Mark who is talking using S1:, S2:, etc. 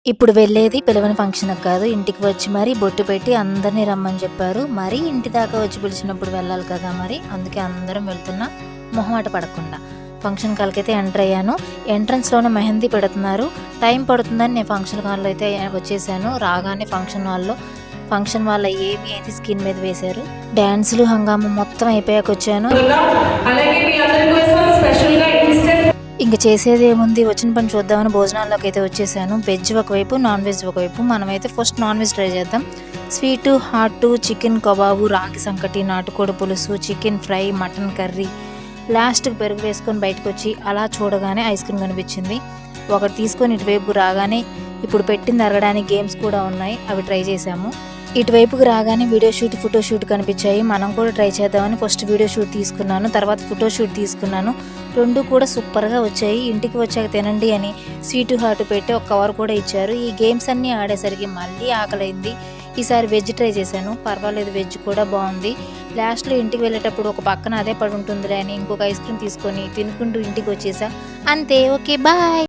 S1: ఇప్పుడు వెళ్ళేది పిలవని ఫంక్షన్‌కి కాదు. ఇంటికి వచ్చి మరీ బొట్టు పెట్టి అందరిని రమ్మని చెప్పారు. మరీ ఇంటి దాకా వచ్చి పిలిచినప్పుడు వెళ్ళాలి కదా మరి. అందుకే అందరం వెళ్తున్నాం మొహమాట పడకుండా. ఫంక్షన్ హాల్‌కైతే ఎంటర్ అయ్యాను. ఎంట్రన్స్‌లోనే మెహందీ పెడుతున్నారు. టైం పడుతుందని నేను ఫంక్షన్ హాల్‌లో అయితే వచ్చేసాను. రాగానే ఫంక్షన్ వాళ్ళ ఏమి అయితే స్కిన్ మీద వేశారు. డాన్సులు హంగామా మొత్తం అయిపోయాక వచ్చాను.
S2: అలాగే మీ అందరి కోసం స్పెషల్‌గా ఇన్స్టెంట్
S1: ఇంక చేసేదేముంది, వచ్చిన పని చూద్దామని భోజనాల్లోకి అయితే వచ్చేసాను. వెజ్ ఒకవైపు, నాన్ వెజ్ ఒకవైపు. మనమైతే ఫస్ట్ నాన్ వెజ్ ట్రై చేద్దాం. స్వీటు, హాటు, చికెన్ కబాబు, రాగి సంకటి, నాటుకోడి పులుసు, చికెన్ ఫ్రై, మటన్ కర్రీ, లాస్ట్కి పెరుగు వేసుకొని బయటకు వచ్చి అలా చూడగానే ఐస్ క్రీమ్ కనిపించింది. ఒకటి తీసుకొని ఇటువైపు రాగానే ఇప్పుడు పెట్టింది అరగడానికి గేమ్స్ కూడా ఉన్నాయి. అవి ట్రై చేసాము. ఇటువైపుకి రాగానే వీడియో షూట్, ఫోటో షూట్ కనిపించాయి. మనం కూడా ట్రై చేద్దామని ఫస్ట్ వీడియో షూట్ తీసుకున్నాను, తర్వాత ఫోటో షూట్ తీసుకున్నాను. రెండు కూడా సూపర్గా వచ్చాయి. ఇంటికి వచ్చాక తినండి అని స్వీటు హాటు పెట్టి ఒక కవర్ కూడా ఇచ్చారు. ఈ గేమ్స్ అన్నీ ఆడేసరికి మళ్ళీ ఆకలైంది. ఈసారి వెజ్ ట్రై చేశాను, పర్వాలేదు, వెజ్ కూడా బాగుంది. లాస్ట్లో ఇంటికి వెళ్ళేటప్పుడు ఒక పక్కన అదే పడి ఉంటుందిలే అని ఇంకొక ఐస్ క్రీమ్ తీసుకొని తినుకుంటూ ఇంటికి వచ్చేసా. అంతే, ఓకే, బాయ్.